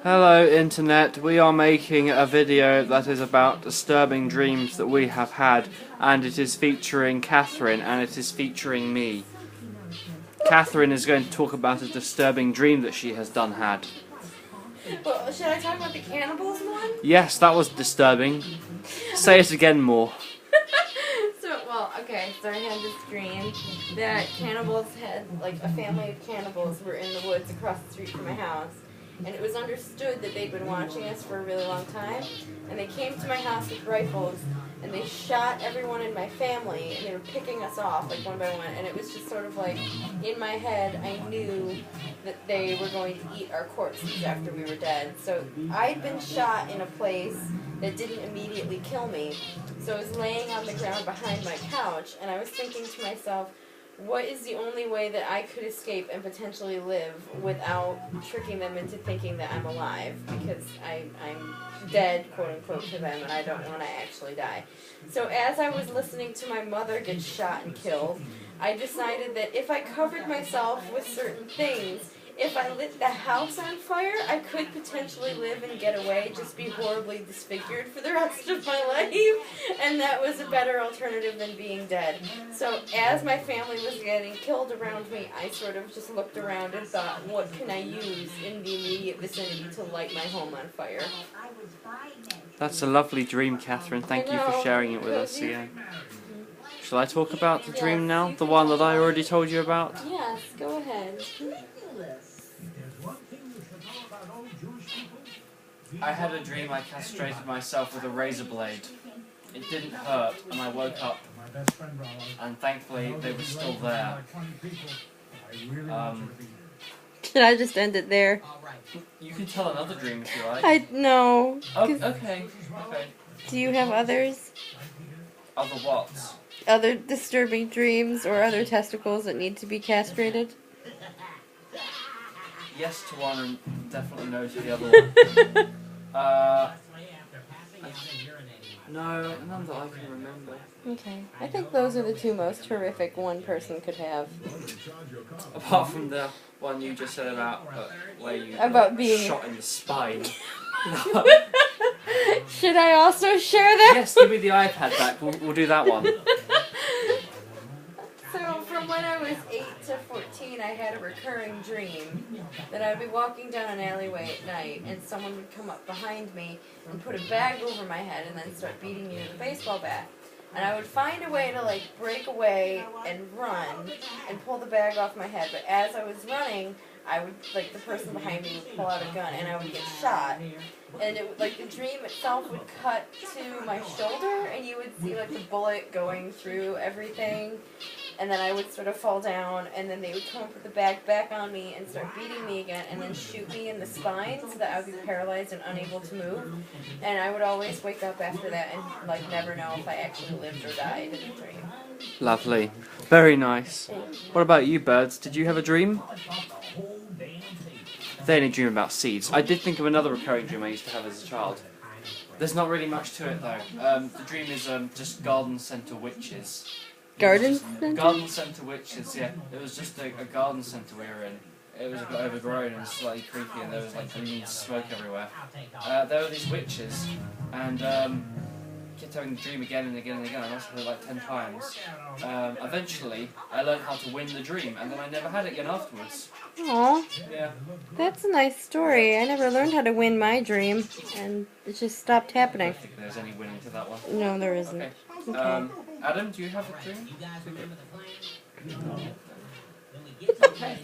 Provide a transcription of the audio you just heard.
Hello Internet, we are making a video that is about disturbing dreams that we have had, and it is featuring Catherine and it is featuring me. Catherine is going to talk about a disturbing dream that she has had. Well, should I talk about the cannibals one? Yes, that was disturbing. Say it again more. So I had this dream that cannibals had, like, a family of cannibals were in the woods across the street from my house. And it was understood that they'd been watching us for a really long time. And they came to my house with rifles, and they shot everyone in my family, and they were picking us off, like, one by one. And it was just sort of like, in my head, I knew that they were going to eat our corpses after we were dead. So I'd been shot in a place that didn't immediately kill me. So I was laying on the ground behind my couch, and I was thinking to myself, what is the only way that I could escape and potentially live without tricking them into thinking that I'm alive? Because I'm dead, quote unquote, to them, and I don't want to actually die. So as I was listening to my mother get shot and killed, I decided that if I covered myself with certain things, if I lit the house on fire, I could potentially live and get away, just be horribly disfigured for the rest of my life, and that was a better alternative than being dead. So as my family was getting killed around me, I sort of just looked around and thought, what can I use in the immediate vicinity to light my home on fire? That's a lovely dream, Catherine. Thank you for sharing it with us again. Shall I talk about the dream now? The one that I already told you about? Yes, go ahead. I had a dream I castrated myself with a razor blade. It didn't hurt, and I woke up, and thankfully they were still there. Should I just end it there? You can tell another dream if you like. No. Oh, okay. Do you have others? Other what? Other disturbing dreams or other testicles that need to be castrated? Yes to one and definitely no to the other one. No, none that I can remember. Okay. I think those are the two most horrific one person could have. Apart from the one you just said about where you being shot in the spine. Should I also share that? Yes, give me the iPad back. We'll do that one. So from when I was 8 to 14, I had a recurring dream that I would be walking down an alleyway at night and someone would come up behind me and put a bag over my head and then start beating me with a baseball bat. And I would find a way to, like, break away and run and pull the bag off my head. But as I was running, I would, like, the person behind me would pull out a gun and I would get shot. And it would, like, the dream itself would cut to my shoulder and you would see, like, the bullet going through everything. And then I would sort of fall down, and then they would come up with the bag back on me and start beating me again, and then shoot me in the spine so that I would be paralyzed and unable to move. And I would always wake up after that and, like, never know if I actually lived or died in the dream. Lovely. Very nice. What about you, birds? Did you have a dream? They only dream about seeds. I did think of another recurring dream I used to have as a child. There's not really much to it, though. The dream is just garden centre witches. Garden centre? Garden centre witches, yeah. It was just a garden centre we were in. It was a bit overgrown and slightly creepy, and there was, like, green smoke everywhere. There were these witches, and kept having the dream again and again and again. I must have had it like 10 times. Eventually, I learned how to win the dream, and then I never had it again afterwards. Aww. Yeah. That's a nice story. I never learned how to win my dream, and it just stopped I happening. don't think there's any winning to that one. No, there isn't. Okay. Okay. Adam, do you have a dream? Okay.